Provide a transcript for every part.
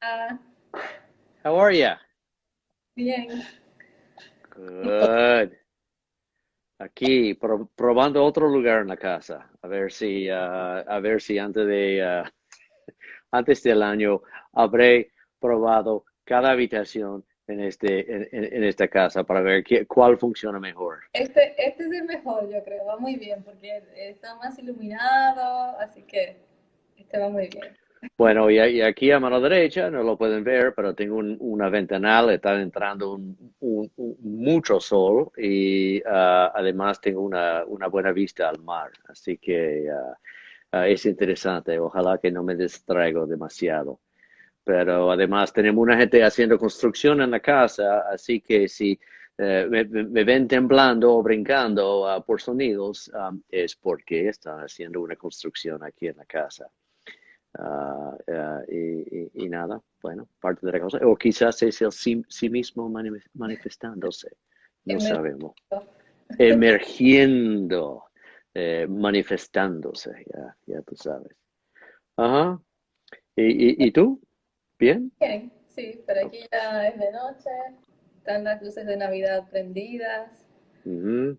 Ah, How are you? bien. Good. Aquí probando otro lugar en la casa. A ver si antes del año habré probado cada habitación en esta casa para ver cuál funciona mejor. Este es el mejor, yo creo. Va muy bien porque está más iluminado, así que este va muy bien. Bueno, y aquí a mano derecha, no lo pueden ver, pero tengo una ventanal, está entrando mucho sol y además tengo una buena vista al mar. Así que es interesante. Ojalá que no me distraigo demasiado. Pero además tenemos una gente haciendo construcción en la casa, así que si me ven temblando o brincando por sonidos, es porque están haciendo una construcción aquí en la casa. Y nada, bueno, parte de la cosa. O quizás es el sí mismo manifestándose, no Emergido. sabemos. Emergiendo, manifestándose, ya tú sabes. Ajá. ¿Y tú? ¿Bien? Bien, sí, pero aquí ya es de noche, están las luces de Navidad prendidas. Ujú.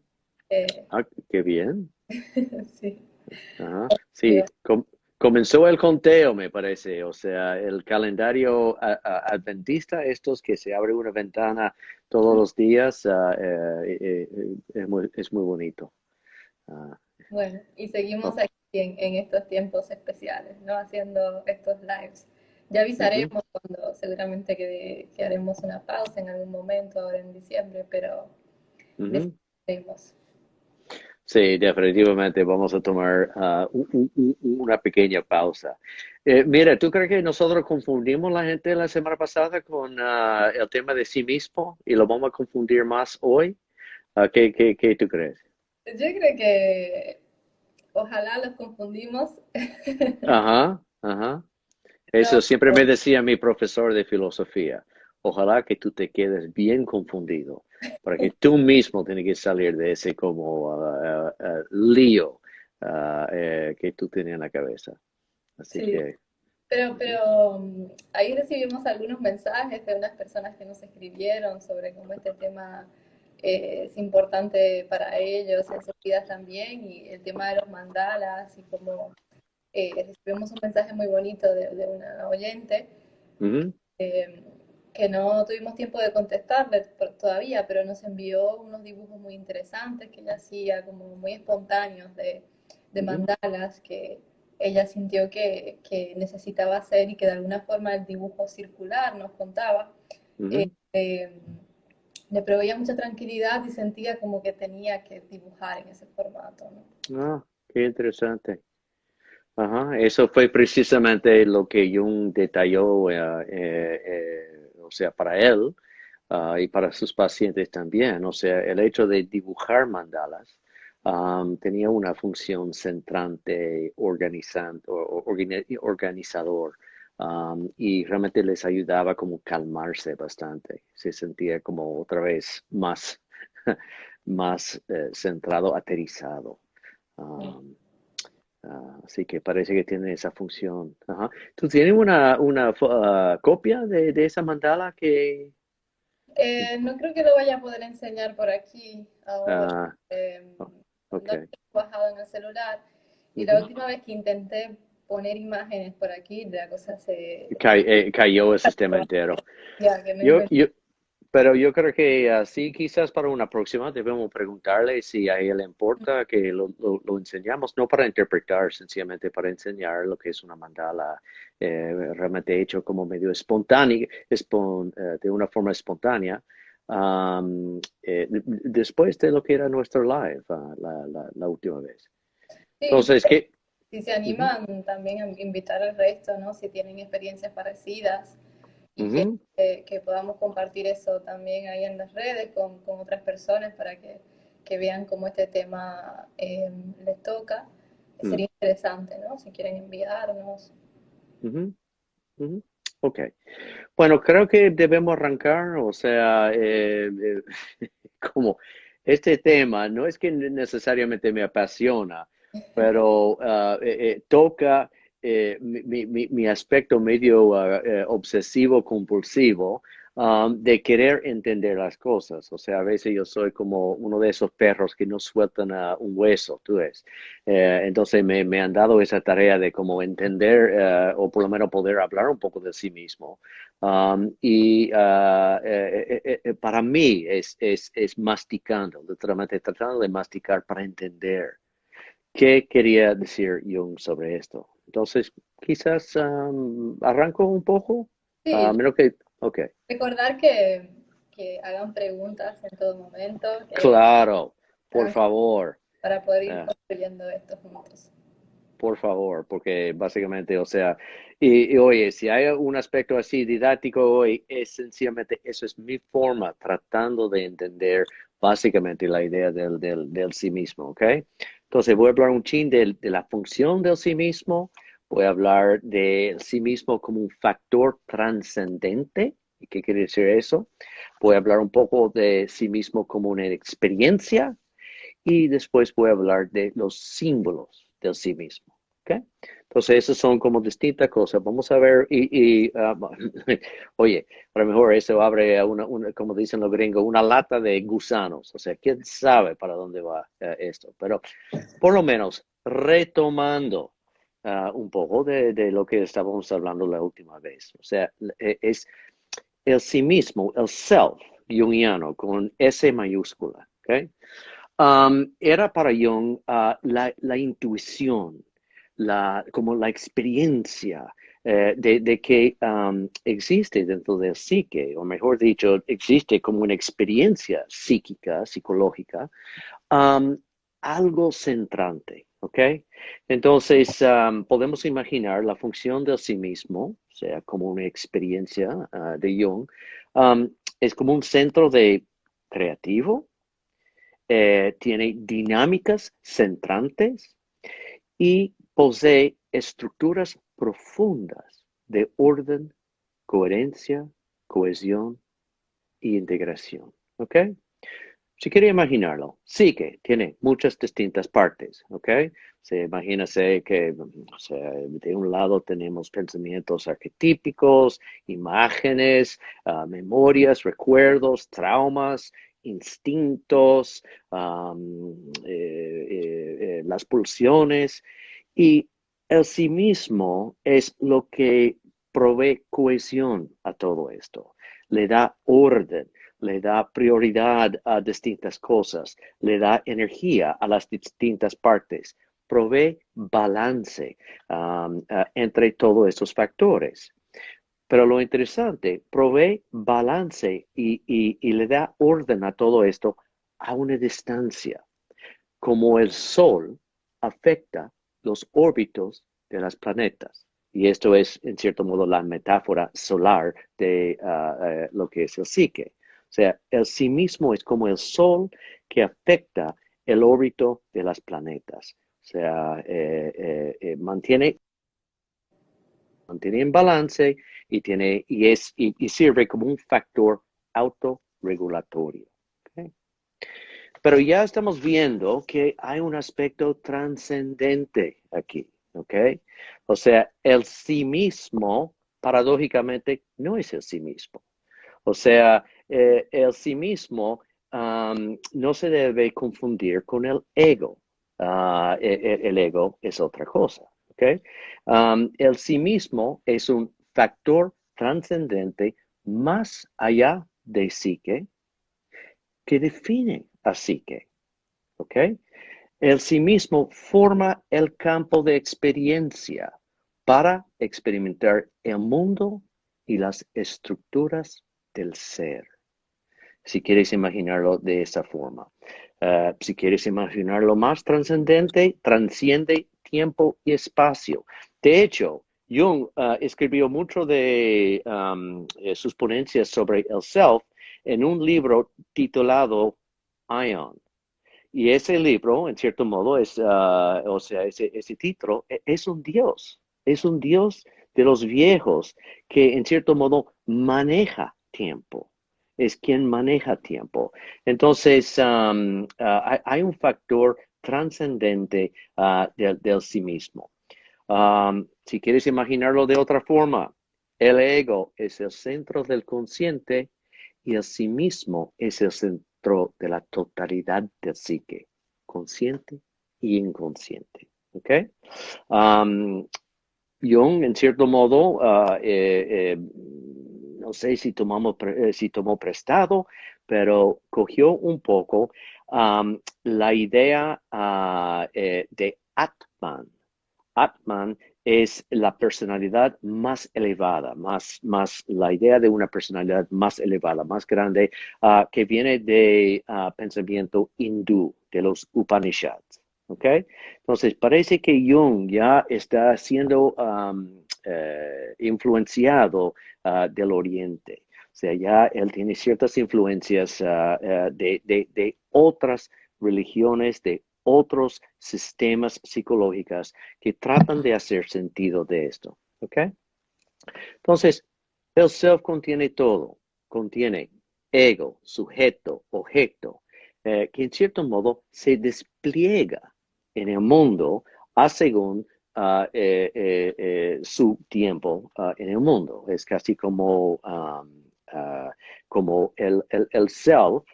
eh, Qué bien. sí, Ajá. Sí, comenzó el conteo, me parece. O sea, el calendario adventista, estos que se abre una ventana todos los días, es muy bonito. Ah, bueno, y seguimos oh, aquí en estos tiempos especiales, ¿no? Haciendo estos lives. Ya ujú, avisaremos cuando seguramente que haremos una pausa en algún momento ahora en diciembre, pero ujú. decidimos. Sí, definitivamente vamos a tomar una pequeña pausa. Mira, ¿tú crees que nosotros confundimos la gente la semana pasada con el tema de sí mismo y lo vamos a confundir más hoy? ¿Qué tú crees? Yo creo que ojalá los confundimos. Ajá, ajá. Eso No, siempre me decía mi profesor de filosofía. Ojalá que tú te quedes bien confundido, para que tú mismo tienes que salir de ese como lío que tú tenías en la cabeza. Así sí, que, ujú, pero ahí recibimos algunos mensajes de unas personas que nos escribieron sobre cómo este tema es importante para ellos, en sus vidas también, y el tema de los mandalas, y cómo recibimos un mensaje muy bonito de una oyente ujú, eh, que no tuvimos tiempo de contestarle todavía, pero nos envió unos dibujos muy interesantes que ella hacía, como muy espontáneos de ujú, mandalas que ella sintió que necesitaba hacer y que de alguna forma el dibujo circular nos contaba. eh, ujú. eh, Le proveía mucha tranquilidad y sentía como que tenía que dibujar en ese formato, ¿no? Qué interesante. Ajá, eso fue precisamente lo que Jung detalló, o sea, para él, y para sus pacientes también. O sea, el hecho de dibujar mandalas, tenía una función centrante, organizador, y realmente les ayudaba como calmarse bastante. Se sentía como otra vez más, más centrado, aterrizado. Um, Así que parece que tiene esa función. Ajá. ¿Tú tienes una copia de esa mandala que... No creo que lo vaya a poder enseñar por aquí ahora. ah, Eh, oh, no lo ok. he bajado en el celular. Y la Ujú. última vez que intenté poner imágenes por aquí, la cosa se... Cayó el sistema entero. Ya, que no Yo, encuentro. yo, pero yo creo que así quizás para una próxima debemos preguntarle si a él le importa que lo enseñamos, no para interpretar, sencillamente para enseñar lo que es una mandala realmente hecho como medio espontáneo, de una forma espontánea, después de lo que era nuestro live la última vez. Sí, Entonces, ¿qué? si se Ujú, animan también a invitar al resto, ¿no? Si tienen experiencias parecidas y ujú, que podamos compartir eso también ahí en las redes con otras personas para que vean cómo este tema les toca. mm, Sería interesante, ¿no? Si quieren enviarnos. ujú, ujú. Ok. Bueno, creo que debemos arrancar, o sea, como este tema no es que necesariamente me apasiona, pero toca mi aspecto medio obsesivo compulsivo de querer entender las cosas. O sea, a veces yo soy como uno de esos perros que no sueltan un hueso, tú ves. Entonces me han dado esa tarea de como entender o por lo menos poder hablar un poco de sí mismo. Para mí es masticando, literalmente tratando de masticar para entender. ¿Qué quería decir Jung sobre esto? Entonces, quizás arranco un poco, a Sí, menos que, ok, recordar que hagan preguntas en todo momento, que claro, por hagan favor, para poder ir eh, construyendo esto juntos. por favor, porque básicamente, o sea, oye, si hay un aspecto así didáctico hoy, es sencillamente eso es mi forma tratando de entender básicamente la idea del sí mismo, ¿ok? Entonces voy a hablar un chin de la función del sí mismo, voy a hablar del sí mismo como un factor trascendente. ¿Y qué quiere decir eso? Voy a hablar un poco de sí mismo como una experiencia y después voy a hablar de los símbolos del sí mismo. ¿Okay? Entonces, esas son como distintas cosas. Vamos a ver, oye, a lo mejor eso abre, como dicen los gringos, una lata de gusanos. O sea, ¿quién sabe para dónde va esto? Pero por lo menos, retomando un poco de lo que estábamos hablando la última vez. O sea, es el sí mismo, el self jungiano con S mayúscula. ¿Okay? Era para Jung la intuición, como la experiencia de que existe dentro del psique, o mejor dicho, existe como una experiencia psíquica, psicológica, um, algo centrante, ¿ok? Entonces, podemos imaginar la función del sí mismo, o sea, como una experiencia de Jung, um, es como un centro de creativo, tiene dinámicas centrantes y posee estructuras profundas de orden, coherencia, cohesión e integración. ¿Ok? Si quiere imaginarlo, sí que tiene muchas distintas partes, ¿ok? Se imagínase que, o sea, de un lado tenemos pensamientos arquetípicos, imágenes, memorias, recuerdos, traumas, instintos, las pulsiones, y el sí mismo es lo que provee cohesión a todo esto, le da orden, le da prioridad a distintas cosas, le da energía a las distintas partes, provee balance entre todos estos factores. Pero lo interesante, provee balance y le da orden a todo esto a una distancia, como el Sol afecta los órbitos de los planetas. Y esto es, en cierto modo, la metáfora solar de lo que es el psique. O sea, el sí mismo es como el Sol que afecta el órbito de los planetas. O sea, mantiene en balance y sirve como un factor autorregulatorio. ¿Okay? Pero ya estamos viendo que hay un aspecto trascendente aquí, ¿ok? O sea, el sí mismo, paradójicamente, no es el sí mismo. O sea, el sí mismo no se debe confundir con el ego. El ego es otra cosa, ¿ok? El sí mismo es un factor trascendente más allá de psique que define a psique. ¿Ok? El sí mismo forma el campo de experiencia para experimentar el mundo y las estructuras del ser. Si quieres imaginarlo de esa forma. Si quieres imaginarlo más trascendente, transciende tiempo y espacio. De hecho, Jung escribió mucho de sus ponencias sobre el self en un libro titulado Ion. Y ese libro, en cierto modo, o sea, ese título es un Dios de los viejos que en cierto modo maneja tiempo, es quien maneja tiempo. Entonces, hay un factor trascendente del sí mismo. Si quieres imaginarlo de otra forma, el ego es el centro del consciente y el sí mismo es el centro de la totalidad del psique, consciente y inconsciente. ¿Ok? Um, Jung, en cierto modo, no sé si tomó prestado, pero cogió un poco la idea de Atman. Atman es la personalidad más elevada, más la idea de una personalidad más elevada, más grande, que viene de pensamiento hindú, de los Upanishads. ¿Ok? Entonces, parece que Jung ya está siendo influenciado del Oriente. O sea, ya él tiene ciertas influencias de otras religiones, de otros sistemas psicológicos que tratan de hacer sentido de esto. ¿Ok? Entonces, el self contiene todo. Contiene ego, sujeto, objeto, que en cierto modo se despliega en el mundo a según su tiempo en el mundo. Es casi como el self,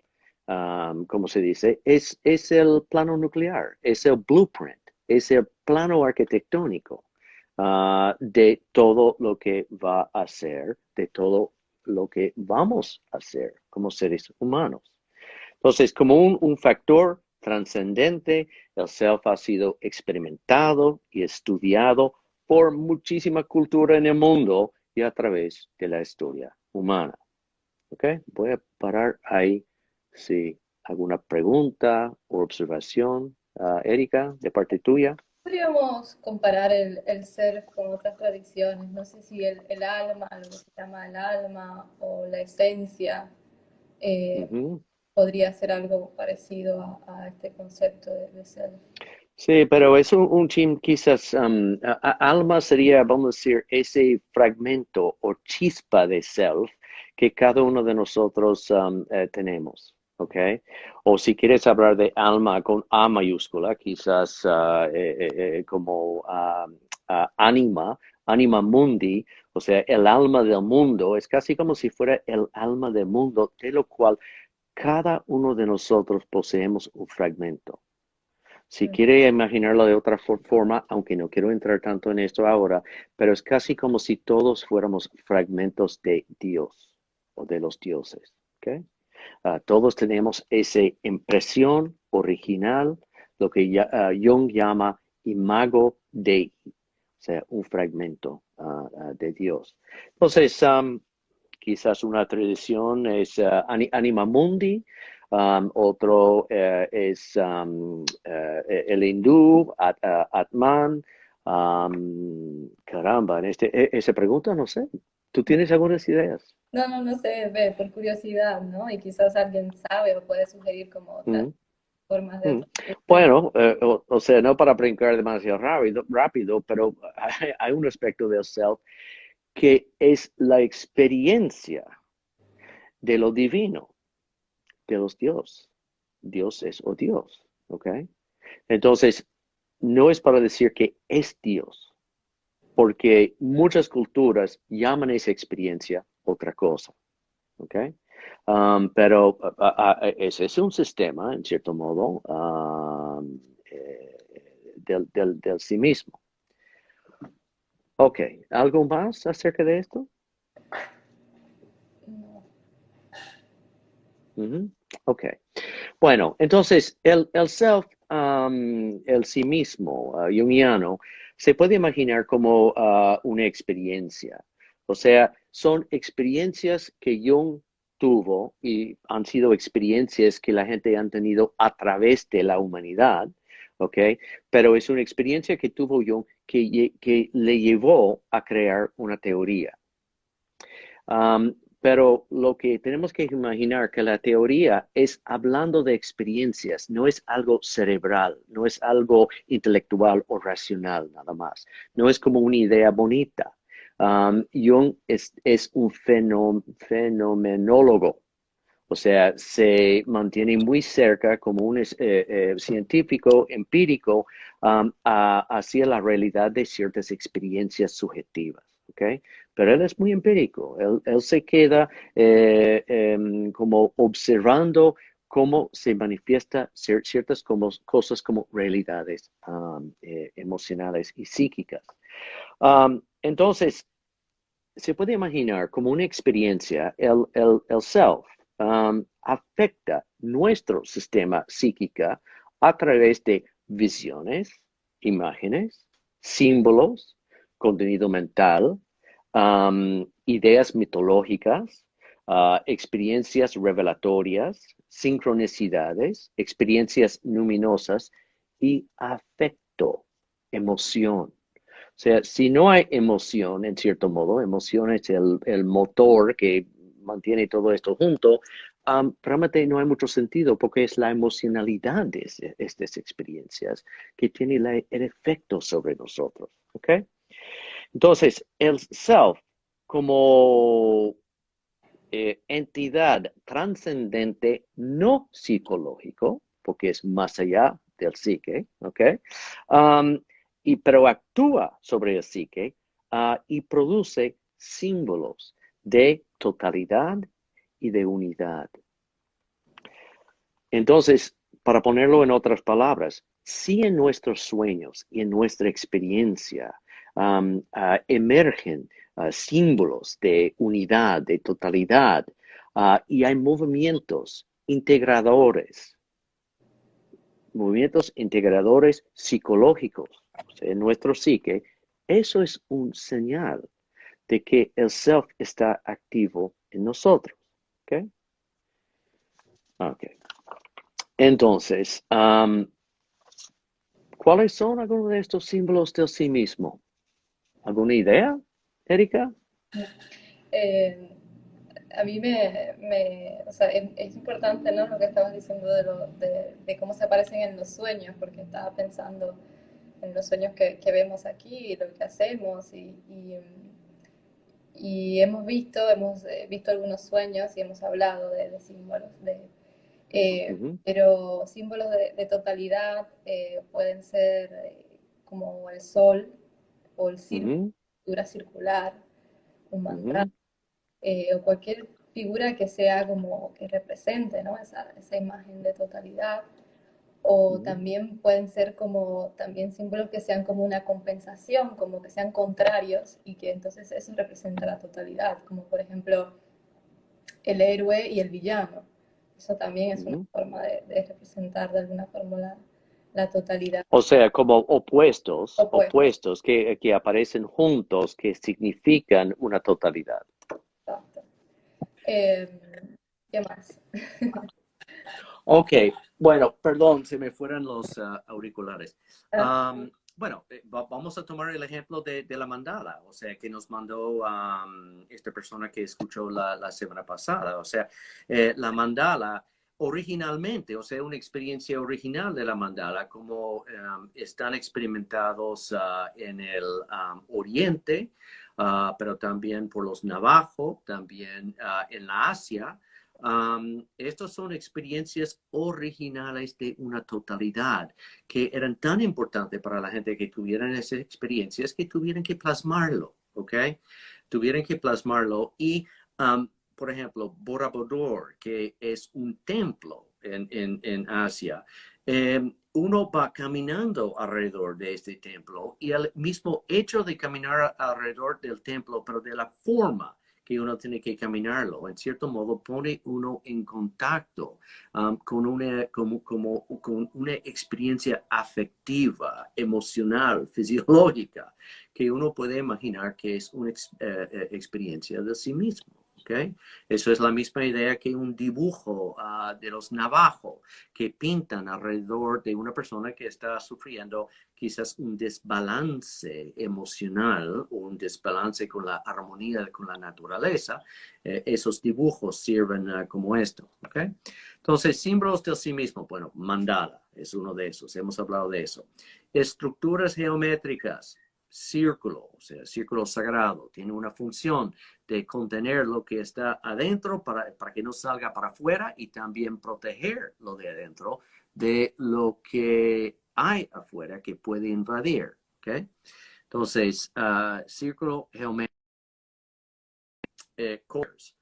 como se dice, es el plano nuclear, es el blueprint, es el plano arquitectónico de todo lo que va a ser, de todo lo que vamos a hacer como seres humanos. Entonces, como un factor trascendente, el self ha sido experimentado y estudiado por muchísima cultura en el mundo y a través de la historia humana. ¿Ok? Voy a parar ahí. Si alguna pregunta o observación, Erika, de parte tuya. Podríamos comparar el ser con otras tradiciones. No sé si el alma, lo que se llama el alma o la esencia, eh, Ujú. podría ser algo parecido a este concepto de ser. Sí, pero es un chin quizás, alma sería, vamos a decir, ese fragmento o chispa de self que cada uno de nosotros tenemos, ¿ok? O si quieres hablar de alma con A mayúscula, quizás como anima mundi, o sea, el alma del mundo, es casi como si fuera el alma del mundo, de lo cual cada uno de nosotros poseemos un fragmento. Si quiere imaginarlo de otra forma, aunque no quiero entrar tanto en esto ahora, pero es casi como si todos fuéramos fragmentos de Dios o de los dioses. ¿Ok? Todos tenemos esa impresión original, lo que Jung llama imago Dei, o sea, un fragmento de Dios. Entonces, quizás una tradición es Anima Mundi, otro es el hindú, Atman. Caramba, esa pregunta no sé. ¿Tú tienes algunas ideas? No, no, no sé, ve, por curiosidad, ¿no? Y quizás alguien sabe o puede sugerir como otras Mm, formas de mm. traducción. Bueno, o sea, no para brincar demasiado rápido, pero hay un aspecto del self que es la experiencia de lo divino, de los dioses o Dios, ¿ok? Entonces, no es para decir que es Dios, porque muchas culturas llaman esa experiencia otra cosa, ¿ok? Pero ese es un sistema, en cierto modo, del sí mismo. Ok, ¿algo más acerca de esto? No. Ujú. Ok. Bueno, entonces el self, el sí mismo, junguiano, se puede imaginar como una experiencia. O sea, son experiencias que Jung tuvo y han sido experiencias que la gente han tenido a través de la humanidad, ¿ok? Pero es una experiencia que tuvo Jung que le llevó a crear una teoría. Pero lo que tenemos que imaginar que la teoría es hablando de experiencias, no es algo cerebral, no es algo intelectual o racional nada más, no es como una idea bonita. Jung es un fenomenólogo, O sea, se mantiene muy cerca como un científico empírico hacia la realidad de ciertas experiencias subjetivas. ¿Ok? Pero él es muy empírico. Él se queda como observando cómo se manifiesta ciertas cosas como realidades emocionales y psíquicas. Entonces, se puede imaginar como una experiencia, el self afecta nuestro sistema psíquico a través de visiones, imágenes, símbolos, contenido mental, ideas mitológicas, experiencias revelatorias, sincronicidades, experiencias luminosas y afecto, emoción. O sea, si no hay emoción, en cierto modo, emoción es el motor que mantiene todo esto junto, realmente no hay mucho sentido porque es la emocionalidad de estas experiencias que tiene el efecto sobre nosotros. ¿Ok? Entonces, el self como entidad trascendente no psicológico, porque es más allá del psique, ¿ok? Um, pero actúa sobre el psique y produce símbolos de totalidad y de unidad. Entonces, para ponerlo en otras palabras, si en nuestros sueños y en nuestra experiencia emergen símbolos de unidad, de totalidad, y hay movimientos integradores psicológicos, o sea, en nuestro psique, eso es un señal de que el self está activo en nosotros. ¿Ok? Ok. Entonces, ¿cuáles son algunos de estos símbolos del sí mismo? ¿Alguna idea, Erika? Eh, a mí o sea, es importante, ¿no? Lo que estabas diciendo de cómo se aparecen en los sueños, porque estaba pensando en los sueños que vemos aquí, lo que hacemos y hemos visto algunos sueños y hemos hablado de símbolos, Ujú, pero símbolos de totalidad pueden ser como el sol o el círculo, ujú, figura circular, un mandala, ujú, o cualquier figura que sea como que represente, ¿no? Esa imagen de totalidad. O ujú, también pueden ser como también símbolos que sean como una compensación, como que sean contrarios y que entonces eso representa la totalidad, como por ejemplo el héroe y el villano. Eso también es una ujú. forma de representar de alguna forma la totalidad. O sea, como opuestos, Opuestos. que aparecen juntos, que significan una totalidad. Exacto. Eh, ¿Qué más? Ok, bueno, perdón, se me fueron los auriculares. Ah, Bueno, vamos a tomar el ejemplo de la mandala, o sea, que nos mandó esta persona que escuchó la semana pasada. O sea, la mandala originalmente, o sea, una experiencia original de la mandala, como están experimentados en el Oriente, pero también por los Navajo, también en la Asia. Estas son experiencias originales de una totalidad que eran tan importantes para la gente que tuvieran esas experiencias que tuvieran que plasmarlo, ¿ok? Tuvieran que plasmarlo y, por ejemplo, Bora Budor, que es un templo en Asia. Uno va caminando alrededor de este templo y el mismo hecho de caminar alrededor del templo, pero de la forma que uno tiene que caminarlo. En cierto modo, pone uno en contacto con con una experiencia afectiva, emocional, fisiológica, que uno puede imaginar que es una experiencia de sí mismo. ¿Okay? Eso es la misma idea que un dibujo de los Navajo que pintan alrededor de una persona que está sufriendo quizás un desbalance emocional o un desbalance con la armonía con la naturaleza. Esos dibujos sirven como esto. ¿Okay? Entonces, símbolos del sí mismo. Bueno, mandala es uno de esos. Hemos hablado de eso. Estructuras geométricas. Círculo, o sea, círculo sagrado, tiene una función de contener lo que está adentro para que no salga para afuera y también proteger lo de adentro de lo que hay afuera que puede invadir. ¿Okay? Entonces, círculo geométrico, colors,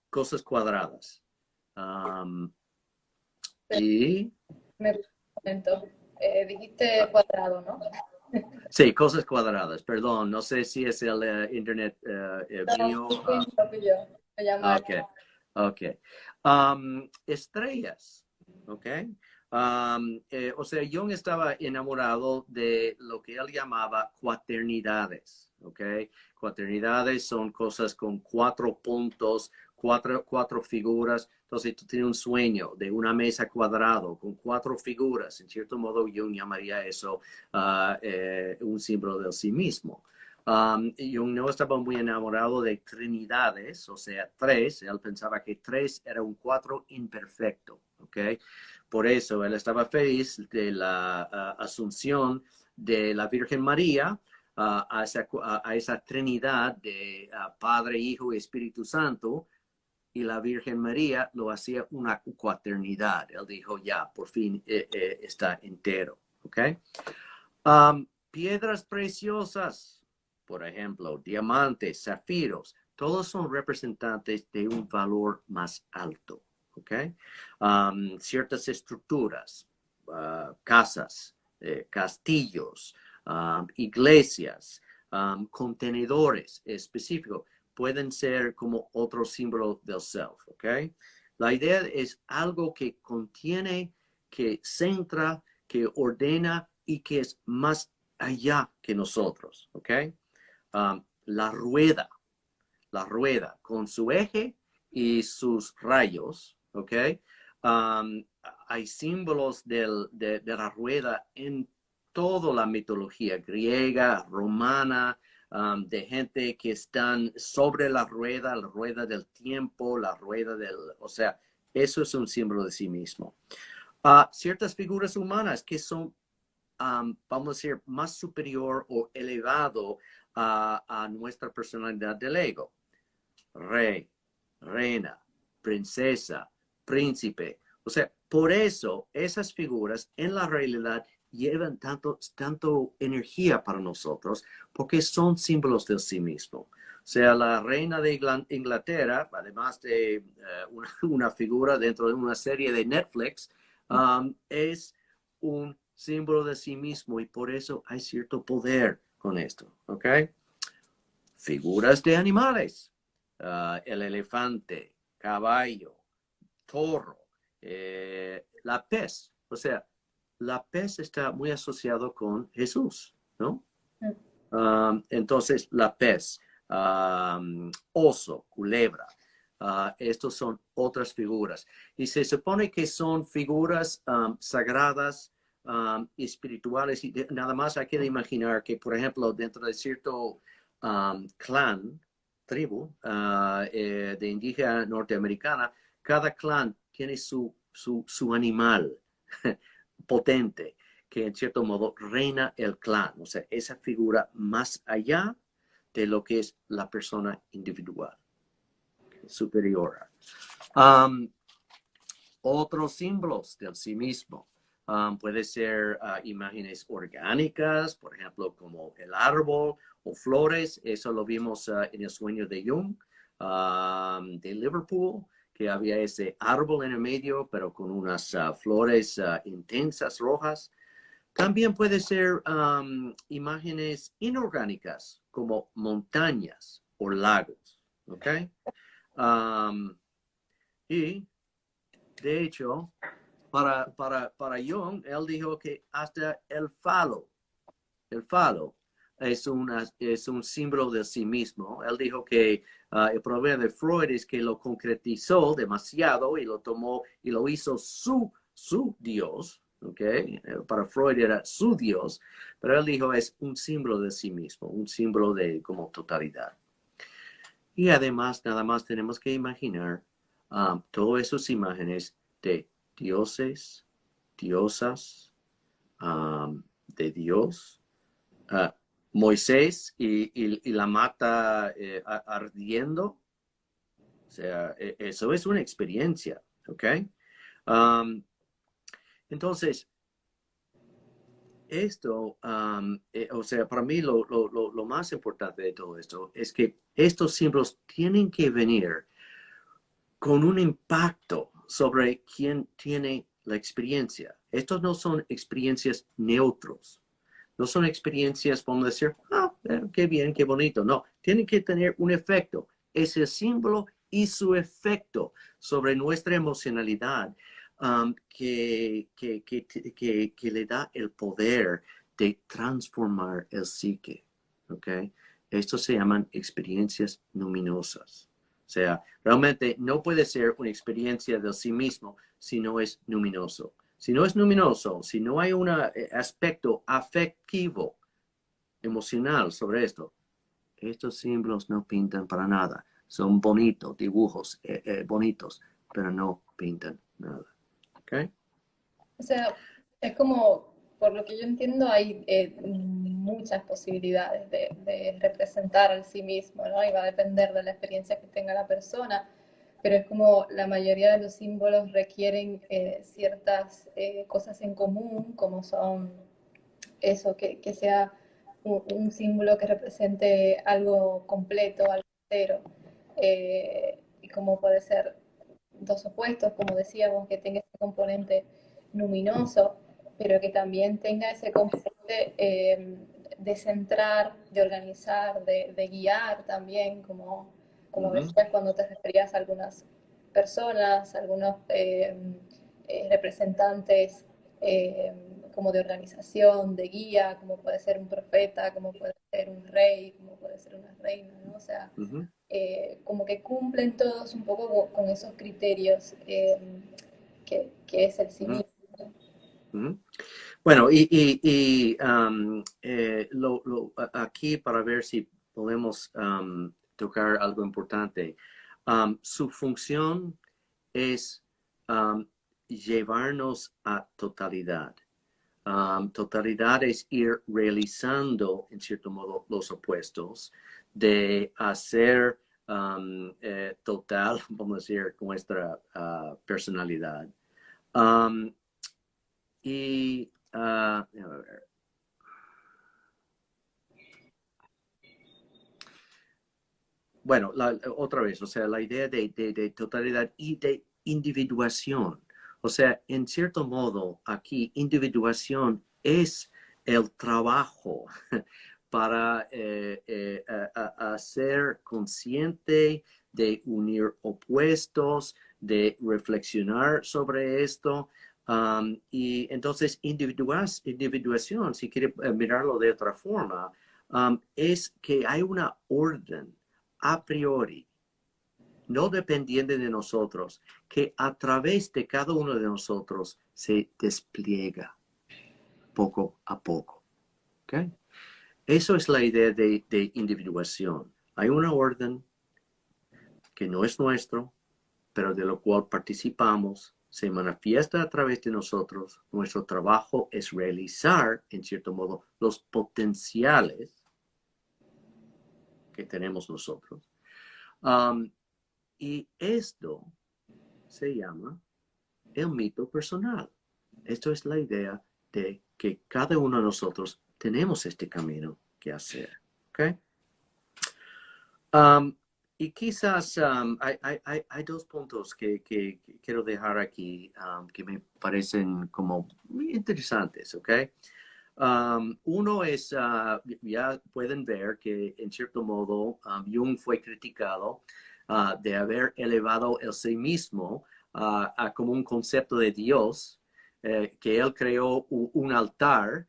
cosas cuadradas. Y Me comentó. Dijiste cuadrado, ¿no? sí, cosas cuadradas, perdón, no sé si es el internet mío. No, fui yo. Me llama. Ok, ok. Estrellas, ok. O sea, Jung estaba enamorado de lo que él llamaba cuaternidades, ok. Cuaternidades son cosas con 4 puntos, cuatro figuras. Entonces, tú tienes un sueño de una mesa cuadrada con 4 figuras. En cierto modo, Jung llamaría eso un símbolo de sí mismo. Jung no estaba muy enamorado de trinidades, o sea, 3. Él pensaba que 3 era un 4 imperfecto, ¿ok? Por eso él estaba feliz de la asunción de la Virgen María a esa trinidad de Padre, Hijo y Espíritu Santo, y la Virgen María lo hacía una cuaternidad. Él dijo, ya, por fin está entero, ¿ok? Piedras preciosas, por ejemplo, diamantes, zafiros, todos son representantes de un valor más alto. ¿Okay? Ciertas estructuras, casas, castillos, iglesias, contenedores específicos, pueden ser como otro símbolo del self. ¿Okay? La idea es algo que contiene, que centra, que ordena y que es más allá que nosotros, ¿ok? La rueda con su eje y sus rayos, ¿ok? Hay símbolos de la rueda en toda la mitología griega, romana, de gente que están sobre la rueda del tiempo, la rueda del, o sea, eso es un símbolo de sí mismo. Ciertas figuras humanas que son, vamos a decir, más superior o elevado a nuestra personalidad del ego. Rey, reina, princesa, príncipe. O sea, por eso esas figuras en la realidad llevan tanto energía para nosotros, porque son símbolos de sí mismo. O sea, la reina de Inglaterra, además de una figura dentro de una serie de Netflix, es un símbolo de sí mismo y por eso hay cierto poder con esto, ¿ok? Figuras de animales, el elefante, caballo, toro, la pez, o sea, la pez está muy asociado con Jesús, ¿no? Entonces, la pez, oso, culebra, estos son otras figuras. Y se supone que son figuras sagradas, espirituales, y nada más hay que imaginar que, por ejemplo, dentro de cierto clan, tribu de indígena norteamericana, cada clan tiene su animal potente que en cierto modo reina el clan, o sea, esa figura más allá de lo que es la persona individual, superior. Otros símbolos del sí mismo. Puede ser imágenes orgánicas, por ejemplo, como el árbol o flores. Eso lo vimos en el sueño de Jung, de Liverpool, que había ese árbol en el medio, pero con unas flores intensas rojas. También puede ser imágenes inorgánicas, como montañas o lagos. ¿Ok? Y de hecho, para Jung, él dijo que hasta el falo es un símbolo de sí mismo. Él dijo que el problema de Freud es que lo concretizó demasiado y lo tomó y lo hizo su Dios. ¿Okay? Para Freud era su Dios, pero él dijo es un símbolo de sí mismo, un símbolo de como totalidad. Y además, nada más tenemos que imaginar todas esas imágenes de dioses, diosas, de Dios, Moisés y la mata ardiendo. O sea, eso es una experiencia, ¿ok? Entonces, esto, o sea, para mí lo más importante de todo esto es que estos símbolos tienen que venir con un impacto sobre quien tiene la experiencia. Estos no son experiencias neutros. No son experiencias, vamos a decir, qué bien, qué bonito. No, tienen que tener un efecto. Es el símbolo y su efecto sobre nuestra emocionalidad que le da el poder de transformar el psique. ¿Okay? Estos se llaman experiencias luminosas. O sea, realmente no puede ser una experiencia de sí mismo si no es luminoso. Si no es luminoso, si no hay un aspecto afectivo, emocional sobre esto, estos símbolos no pintan para nada. Son bonitos, dibujos bonitos, pero no pintan nada. ¿Okay? O sea, es como, por lo que yo entiendo, hay muchas posibilidades de representar al sí mismo, ¿no? Y va a depender de la experiencia que tenga la persona, pero es como la mayoría de los símbolos requieren ciertas cosas en común, como son eso, que sea un símbolo que represente algo completo, algo entero, y como puede ser dos opuestos, como decíamos, que tenga ese componente luminoso, pero que también tenga ese componente de centrar, de organizar, de guiar también, como decías cuando te referías a algunas personas, algunos representantes como de organización, de guía, como puede ser un profeta, como puede ser un rey, como puede ser una reina, ¿no? O sea, como que cumplen todos un poco con esos criterios que es el sí mismo. Bueno, aquí para ver si podemos tocar algo importante. Su función es llevarnos a totalidad. Totalidad es ir realizando, en cierto modo, los opuestos, de hacer total, vamos a decir, nuestra personalidad. A ver. Bueno, otra vez, o sea, la idea de totalidad y de individuación. O sea, en cierto modo, aquí individuación es el trabajo para hacer consciente de unir opuestos, de reflexionar sobre esto. Y entonces, individuación, si quiere mirarlo de otra forma, es que hay una orden a priori, no dependiente de nosotros, que a través de cada uno de nosotros se despliega poco a poco. ¿Okay? Eso es la idea de individuación. Hay una orden que no es nuestro, pero de lo cual participamos, se manifiesta a través de nosotros. Nuestro trabajo es realizar, en cierto modo, los potenciales que tenemos nosotros. Y esto se llama el mito personal. Esto es la idea de que cada uno de nosotros tenemos este camino que hacer. ¿Okay? Y quizás hay dos puntos que quiero dejar aquí que me parecen como muy interesantes. ¿Okay? Uno es, ya pueden ver que en cierto modo Jung fue criticado de haber elevado el sí mismo a como un concepto de Dios, que él creó un altar,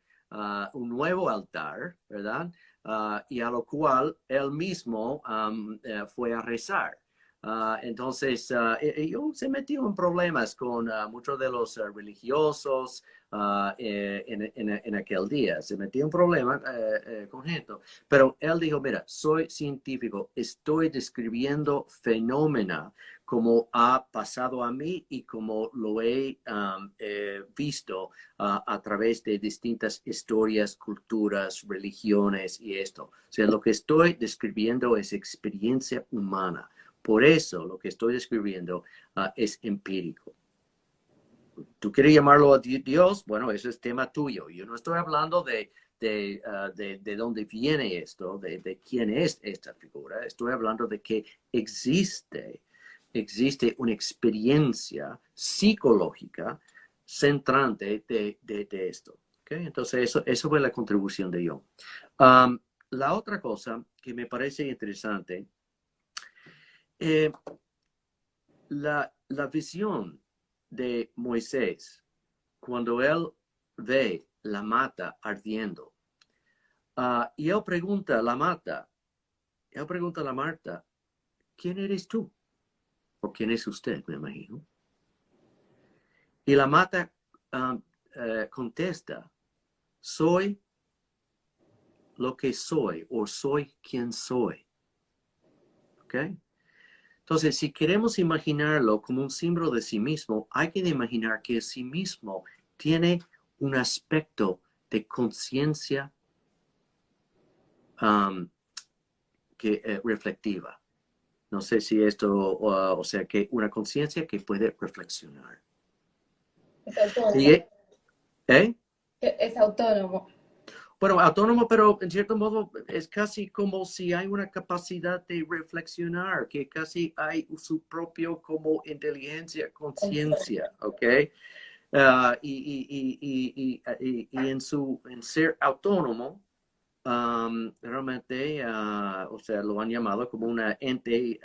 un nuevo altar, ¿verdad? Y a lo cual él mismo fue a rezar. Entonces, Jung se metió en problemas con muchos de los religiosos en aquel día. Se metió en problemas con gente. Pero él dijo, mira, soy científico, estoy describiendo fenómenos como ha pasado a mí y como lo he visto a través de distintas historias, culturas, religiones y esto. O sea, lo que estoy describiendo es experiencia humana. Por eso lo que estoy describiendo es empírico. ¿Tú quieres llamarlo a Dios? Bueno, eso es tema tuyo. Yo no estoy hablando de dónde viene esto, de quién es esta figura. Estoy hablando de que existe una experiencia psicológica centrante de esto. ¿Okay? Entonces, eso fue la contribución de Jung. La otra cosa que me parece interesante, la visión de Moisés, cuando él ve la mata ardiendo, y él pregunta a la mata, ¿quién eres tú? ¿O quién es usted, me imagino? Y la mata contesta, soy lo que soy, o soy quien soy. ¿Ok? Entonces, si queremos imaginarlo como un símbolo de sí mismo, hay que imaginar que el sí mismo tiene un aspecto de conciencia reflectiva. No sé si esto, o sea, que una conciencia que puede reflexionar. Es autónomo. Y, ¿eh? Es autónomo. Bueno, autónomo, pero en cierto modo es casi como si hay una capacidad de reflexionar, que casi hay su propio como inteligencia, conciencia, ¿ok? Y en ser autónomo, realmente, o sea, lo han llamado como una ente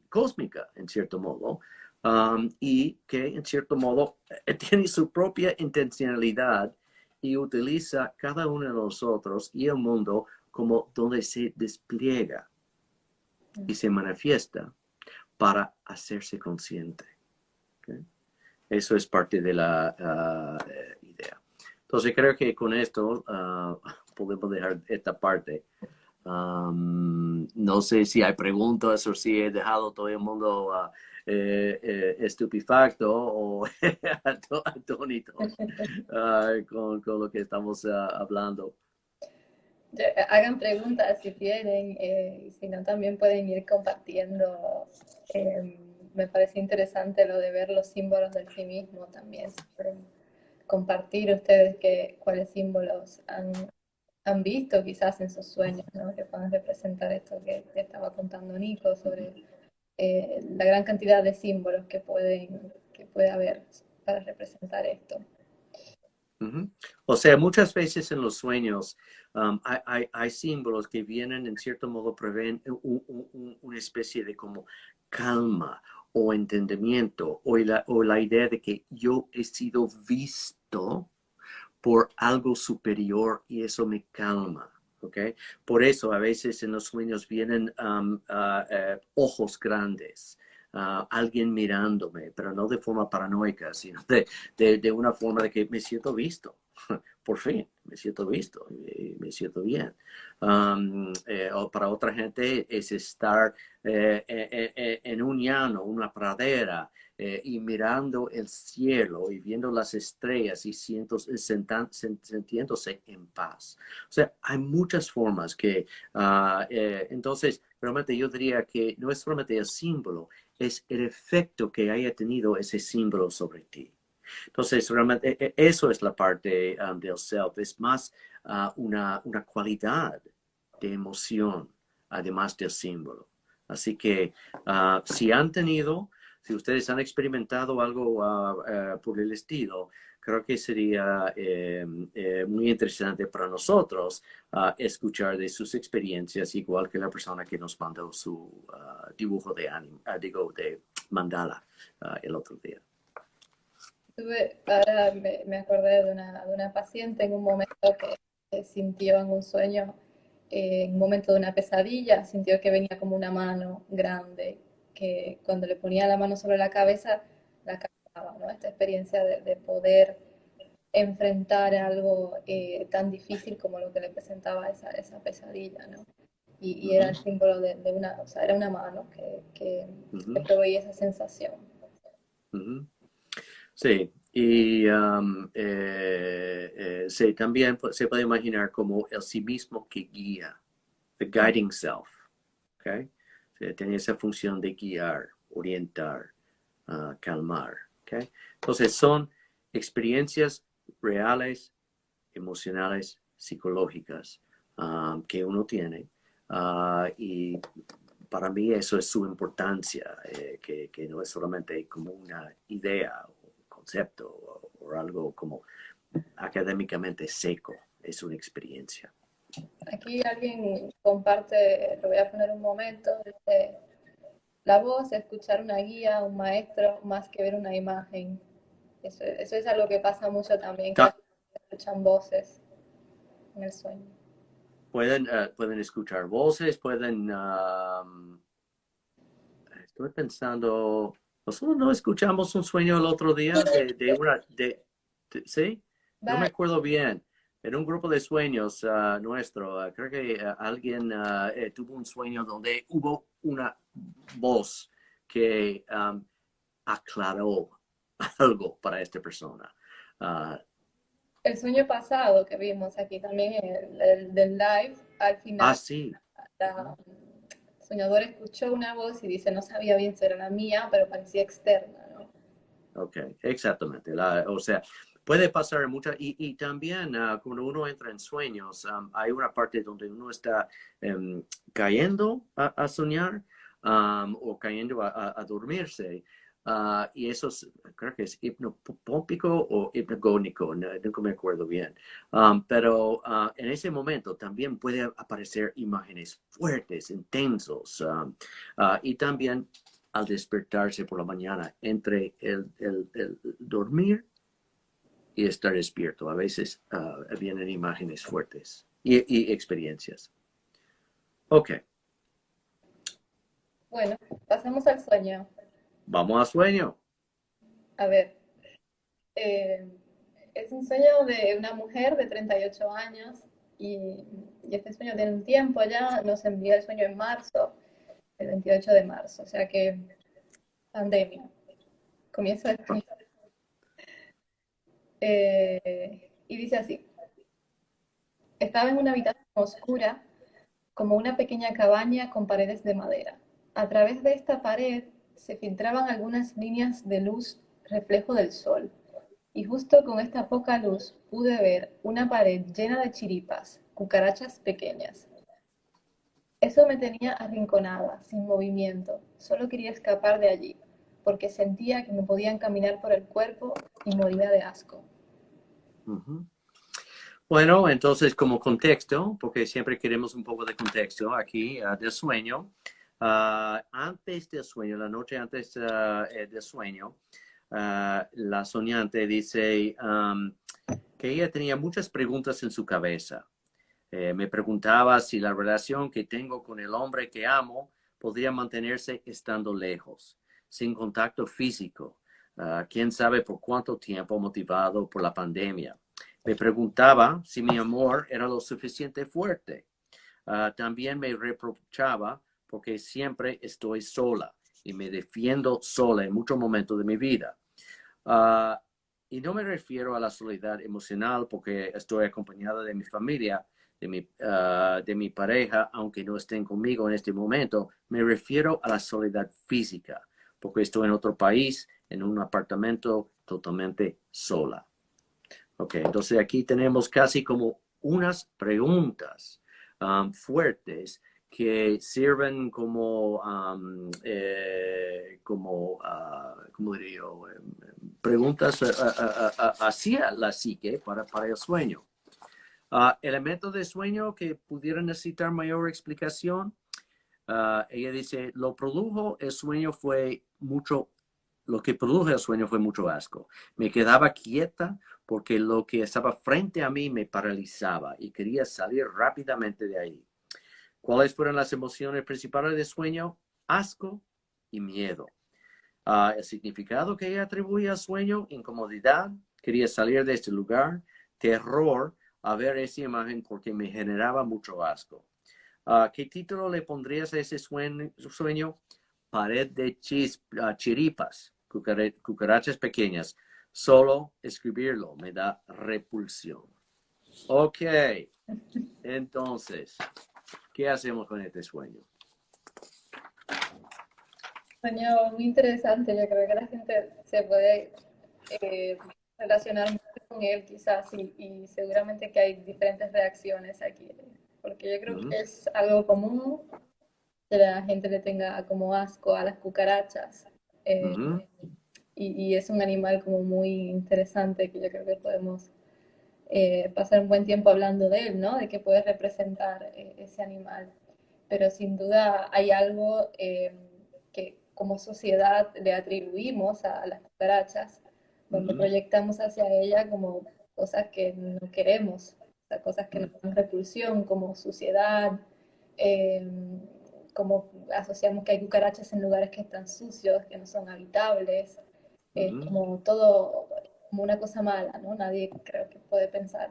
cósmica, en cierto modo, y que en cierto modo tiene su propia intencionalidad y utiliza cada uno de nosotros y el mundo como donde se despliega y se manifiesta para hacerse consciente. ¿Okay? Eso es parte de la idea. Entonces creo que con esto podemos dejar esta parte. No sé si hay preguntas o si he dejado todo el mundo estupefacto o atónitos con lo que estamos hablando. Hagan preguntas si quieren, si no también pueden ir compartiendo. Me parece interesante lo de ver los símbolos del sí mismo también. Si quieren compartir ustedes cuáles símbolos han visto quizás en sus sueños, ¿no? Que puedan representar esto que estaba contando Nico sobre la gran cantidad de símbolos que puede haber para representar esto. Uh-huh. O sea, muchas veces en los sueños hay símbolos que vienen, en cierto modo, prevén una especie de como calma o entendimiento o la idea de que yo he sido visto por algo superior y eso me calma. ¿Okay? Por eso a veces en los sueños vienen ojos grandes, alguien mirándome, pero no de forma paranoica, sino de una forma de que me siento visto. Por fin, me siento visto, me siento bien. O para otra gente es estar en un llano, una pradera, y mirando el cielo y viendo las estrellas y sintiéndose en paz. O sea, hay muchas formas que, entonces, realmente yo diría que no es solamente el símbolo, es el efecto que haya tenido ese símbolo sobre ti. Entonces, realmente eso es la parte del self, es más una cualidad de emoción, además del símbolo. Así que si ustedes han experimentado algo por el estilo, creo que sería muy interesante para nosotros escuchar de sus experiencias, igual que la persona que nos mandó su dibujo de mandala el otro día. Ahora me acordé de una paciente en un momento que sintió en un sueño, en un momento de una pesadilla, sintió que venía como una mano grande, que cuando le ponía la mano sobre la cabeza, la calmaba, ¿no? Esta experiencia de poder enfrentar algo tan difícil como lo que le presentaba esa pesadilla, ¿no? y era el símbolo de una, o sea, era una mano que proveía esa sensación. Sí, y sí, también se puede imaginar como el sí mismo que guía, the guiding self, ¿ok? O sea, tiene esa función de guiar, orientar, calmar, ¿ok? Entonces son experiencias reales, emocionales, psicológicas que uno tiene y para mí eso es su importancia, que no es solamente como una idea o concepto o algo como académicamente seco, es una experiencia. Aquí alguien comparte, lo voy a poner un momento, dice, la voz, escuchar una guía, un maestro, más que ver una imagen. Eso es algo que pasa mucho también, que las personas escuchan voces en el sueño. Pueden escuchar voces, estoy pensando, nosotros no escuchamos un sueño el otro día ¿sí? No me acuerdo bien. En un grupo de sueños nuestro, creo que alguien tuvo un sueño donde hubo una voz que aclaró algo para esta persona. El sueño pasado que vimos aquí también, el del live, al final, Sí. la soñadora escuchó una voz y dice, no sabía bien si era la mía, pero parecía externa, ¿no? Ok, exactamente. O sea, puede pasar mucho y también cuando uno entra en sueños, hay una parte donde uno está cayendo a soñar o cayendo a dormirse. Y eso creo que es hipnopómpico o hipnagónico, nunca me acuerdo bien. Pero en ese momento también puede aparecer imágenes fuertes, intensos, y también al despertarse por la mañana entre el dormir y estar despierto. A veces vienen imágenes fuertes y experiencias. Ok. Bueno, pasamos al sueño. Vamos a sueño. A ver, es un sueño de una mujer de 38 años y este sueño tiene un tiempo ya, nos envía el sueño en marzo, el 28 de marzo, o sea que pandemia, comienzo de pandemia. Y dice así, estaba en una habitación oscura, como una pequeña cabaña con paredes de madera. A través de esta pared se filtraban algunas líneas de luz reflejo del sol. Y justo con esta poca luz pude ver una pared llena de chiripas, cucarachas pequeñas. Eso me tenía arrinconada, sin movimiento. Solo quería escapar de allí, porque sentía que me podían caminar por el cuerpo y moría de asco. Bueno, entonces como contexto, porque siempre queremos un poco de contexto aquí del sueño. Antes del sueño, la noche antes del sueño, la soñante dice que ella tenía muchas preguntas en su cabeza. Me preguntaba si la relación que tengo con el hombre que amo podría mantenerse estando lejos, sin contacto físico. Quién sabe por cuánto tiempo, motivado por la pandemia. Me preguntaba si mi amor era lo suficiente fuerte. También me reprochaba porque siempre estoy sola y me defiendo sola en muchos momentos de mi vida. Y no me refiero a la soledad emocional porque estoy acompañada de mi familia, de mi pareja, aunque no estén conmigo en este momento. Me refiero a la soledad física porque estoy en otro país, en un apartamento totalmente sola. Ok, entonces aquí tenemos casi como unas preguntas fuertes que sirven como, ¿cómo diría yo? Preguntas hacia la psique para el sueño. Elementos de sueño que pudieran necesitar mayor explicación. Ella dice, lo que produjo el sueño fue mucho asco. Me quedaba quieta porque lo que estaba frente a mí me paralizaba y quería salir rápidamente de ahí. ¿Cuáles fueron las emociones principales del sueño? Asco y miedo. El significado que ella atribuye al sueño, incomodidad, quería salir de este lugar, terror a ver esa imagen porque me generaba mucho asco. ¿Qué título le pondrías a ese sueño? Pared de chiripas, cucarachas pequeñas. Solo escribirlo me da repulsión. Ok, entonces, ¿qué hacemos con este sueño? Sueño muy interesante, yo creo que la gente se puede relacionar mucho con él quizás y seguramente que hay diferentes reacciones aquí, porque yo creo que es algo común que la gente le tenga como asco a las cucarachas y es un animal como muy interesante que yo creo que podemos pasar un buen tiempo hablando de él, ¿no? De qué puede representar ese animal. Pero sin duda hay algo que como sociedad le atribuimos a las cucarachas, donde proyectamos hacia ella como cosas que no queremos, o sea, cosas que nos dan repulsión, como suciedad, eh, como asociamos que hay cucarachas en lugares que están sucios, que no son habitables, como todo, como una cosa mala, ¿no? Nadie creo que puede pensar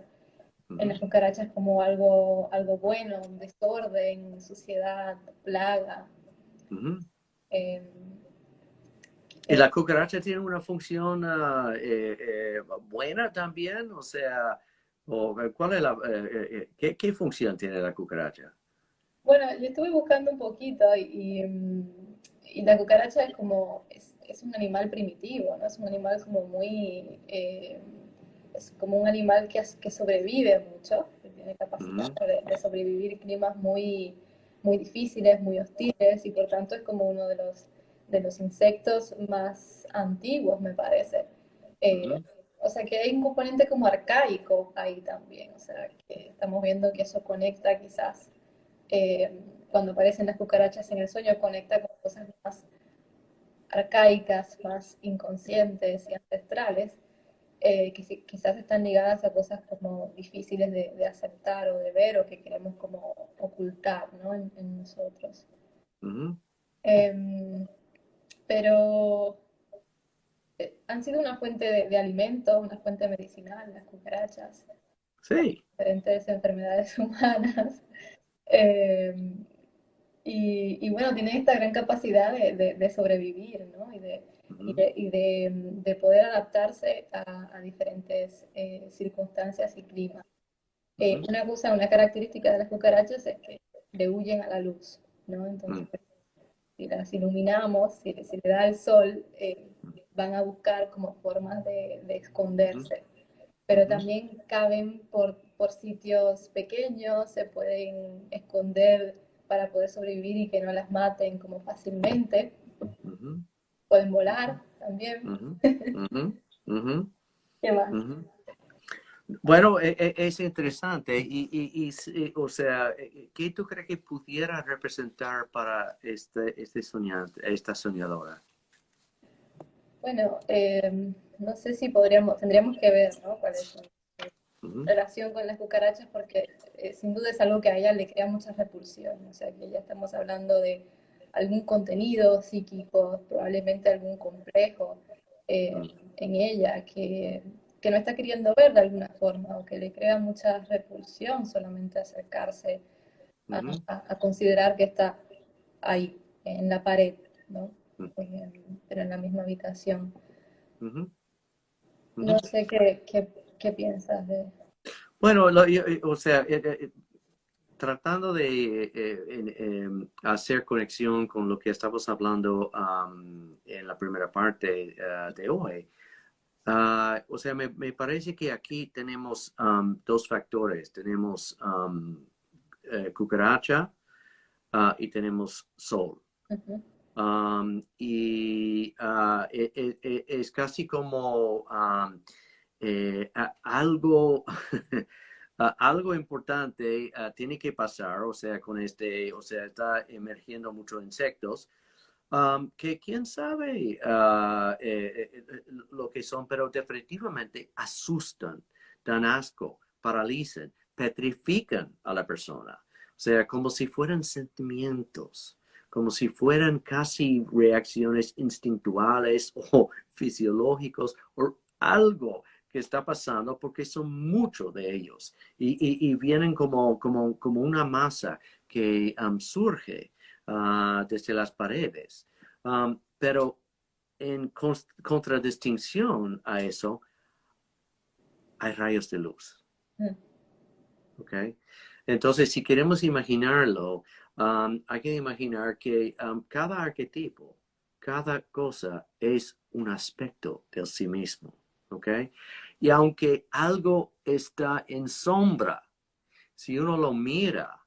en las cucarachas como algo bueno, un desorden, suciedad, plaga. Eh, ¿Y la cucaracha tiene una función buena también? O sea, ¿cuál es qué función tiene la cucaracha? bueno, yo estuve buscando un poquito y la cucaracha es como, es un animal primitivo, ¿no? Es un animal como muy, es como un animal que sobrevive mucho, que tiene capacidad de sobrevivir climas muy, muy difíciles, muy hostiles, y por tanto es como uno de los insectos más antiguos, me parece. O sea que hay un componente como arcaico ahí también, o sea que estamos viendo que eso conecta quizás cuando aparecen las cucarachas en el sueño, conecta con cosas más arcaicas, más inconscientes y ancestrales, que quizás están ligadas a cosas como difíciles de aceptar o de ver o que queremos como ocultar, ¿no? En nosotros. Eh, pero han sido una fuente de alimento, una fuente medicinal, las cucarachas, para Sí. diferentes enfermedades humanas. Eh, y bueno, tienen esta gran capacidad de sobrevivir, ¿no? De poder adaptarse a diferentes circunstancias y climas. Una característica de las cucarachas es que le huyen a la luz, ¿no? Entonces, si las iluminamos, si le da el sol, van a buscar como formas de esconderse. Pero también caben por sitios pequeños, se pueden esconder para poder sobrevivir y que no las maten como fácilmente. Pueden volar también. ¿Qué más? Bueno, es interesante o sea, ¿qué tú crees que pudiera representar para este soñante, esta soñadora? Bueno, no sé si tendríamos que ver, ¿no? Cuál es su relación con las cucarachas, porque sin duda es algo que a ella le crea mucha repulsión. O sea, que ya estamos hablando de algún contenido psíquico, probablemente algún complejo en ella que no está queriendo ver de alguna forma o que le crea mucha repulsión solamente acercarse a considerar que está ahí, en la pared, ¿no? Pero en la misma habitación. No sé qué piensas de... Bueno, o sea, tratando de hacer conexión con lo que estamos hablando en la primera parte de hoy, o sea, me parece que aquí tenemos dos factores. Tenemos cucaracha y tenemos sol. Es casi como algo, algo importante tiene que pasar, o sea, o sea, está emergiendo muchos insectos, que quién sabe lo que son, pero definitivamente asustan, dan asco, paralizan, petrifican a la persona. O sea, como si fueran sentimientos, como si fueran casi reacciones instintuales o fisiológicos o algo que está pasando porque son muchos de ellos y vienen como una masa surge desde las paredes. Pero en contradistinción a eso, hay rayos de luz. ¿Okay? Entonces, si queremos imaginarlo, hay que imaginar que cada arquetipo, cada cosa es un aspecto de sí mismo. ¿Okay? Y aunque algo está en sombra, si uno lo mira,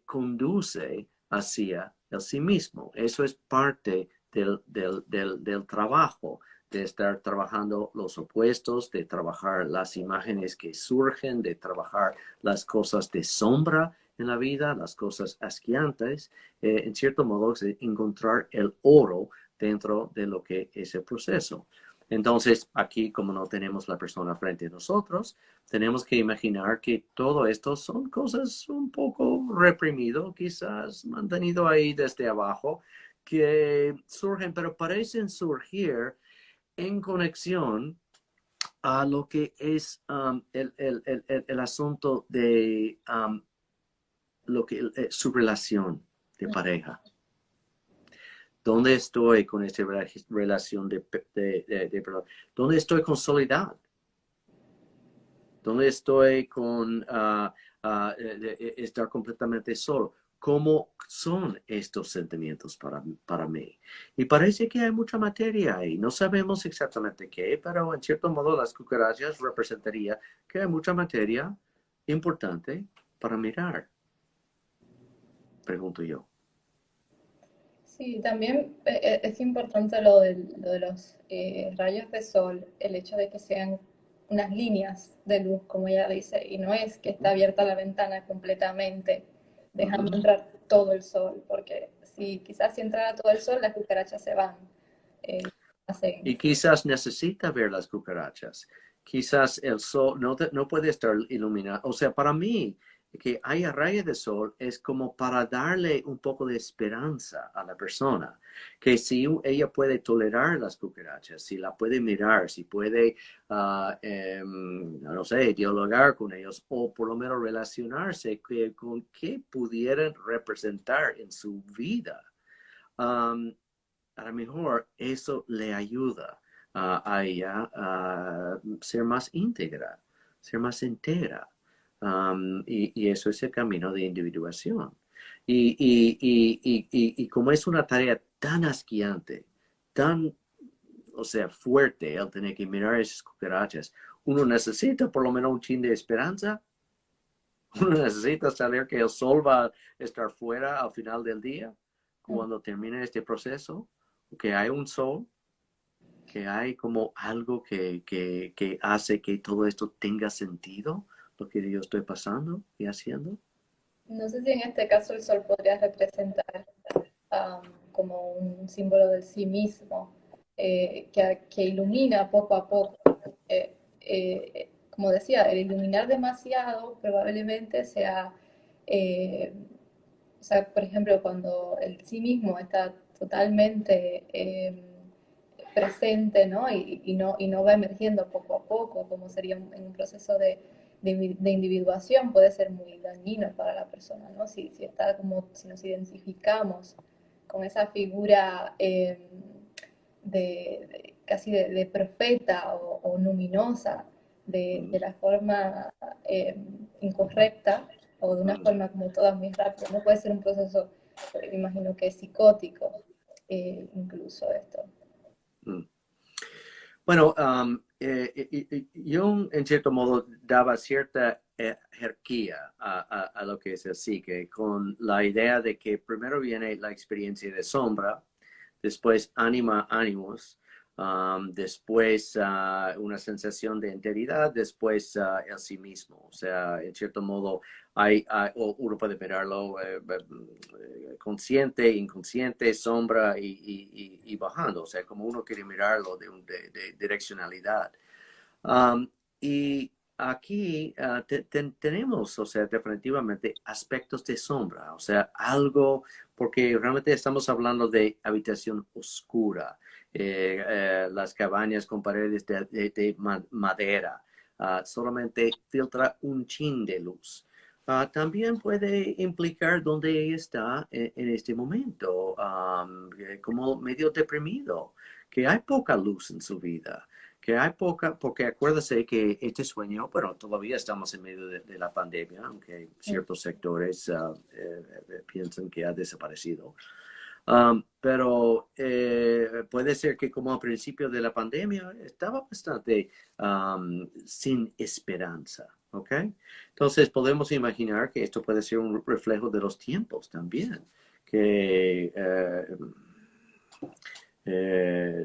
conduce hacia el sí mismo. Eso es parte del trabajo, de estar trabajando los opuestos, de trabajar las imágenes que surgen, de trabajar las cosas de sombra en la vida, las cosas asqueantes, en cierto modo, es encontrar el oro dentro de lo que es el proceso. Entonces, aquí, como no tenemos la persona frente a nosotros, tenemos que imaginar que todo esto son cosas un poco reprimido, quizás mantenido ahí desde abajo, que surgen, pero parecen surgir en conexión a lo que es el asunto de su relación de pareja. ¿Dónde estoy con esta relación perdón? ¿Dónde estoy con soledad? ¿Dónde estoy con estar completamente solo? ¿Cómo son estos sentimientos para mí? Y parece que hay mucha materia ahí. No sabemos exactamente qué, pero en cierto modo las cucarachas representaría que hay mucha materia importante para mirar. Pregunto yo. Sí, también es importante lo de los rayos de sol, el hecho de que sean unas líneas de luz, como ella dice, y no es que está abierta la ventana completamente, dejando entrar todo el sol, porque quizás si entrara todo el sol, las cucarachas se van. Y quizás necesita ver las cucarachas. Quizás el sol no puede estar iluminado. O sea, para mí, que haya rayos de sol es como para darle un poco de esperanza a la persona. Que si ella puede tolerar las cucarachas, si la puede mirar, si puede, no sé, dialogar con ellos o por lo menos relacionarse con qué pudieran representar en su vida. A lo mejor eso le ayuda a ella a ser más íntegra, ser más entera. Y eso es el camino de individuación. Y como es una tarea tan asqueante, tan, o sea, fuerte el tener que mirar esas cucarachas, uno necesita por lo menos un chin de esperanza. Uno necesita saber que el sol va a estar fuera al final del día, cuando termine este proceso, que hay un sol, que hay como algo que hace que todo esto tenga sentido, lo que yo estoy pasando y haciendo. No sé si en este caso el sol podría representar como un símbolo de sí mismo, que ilumina poco a poco. Como decía, el iluminar demasiado probablemente sea, o sea, por ejemplo, cuando el sí mismo está totalmente presente, ¿no? Y no va emergiendo poco a poco, como sería en un proceso de individuación, puede ser muy dañino para la persona, ¿no? Si nos identificamos con esa figura casi de profeta o luminosa de la forma incorrecta o de una forma como toda muy rápida, ¿no? Puede ser un proceso, me imagino que psicótico, incluso esto. Bueno, Jung en cierto modo daba cierta jerarquía a lo que es el psique, con la idea de que primero viene la experiencia de sombra, después ánimos, después una sensación de enteridad, después el sí mismo. O sea, en cierto modo, uno puede mirarlo consciente, inconsciente, sombra y bajando. O sea, como uno quiere mirarlo de direccionalidad. Y aquí tenemos, o sea, definitivamente aspectos de sombra, o sea, algo, porque realmente estamos hablando de habitación oscura, las cabañas con paredes de madera, solamente filtra un chin de luz. también puede implicar dónde ella está en este momento, como medio deprimido, que hay poca luz en su vida, que hay poca, porque acuérdese que este sueño, bueno, todavía estamos en medio de la pandemia, aunque ciertos sectores piensan que ha desaparecido. Pero puede ser que como al principio de la pandemia estaba bastante sin esperanza, ¿ok? Entonces podemos imaginar que esto puede ser un reflejo de los tiempos también, que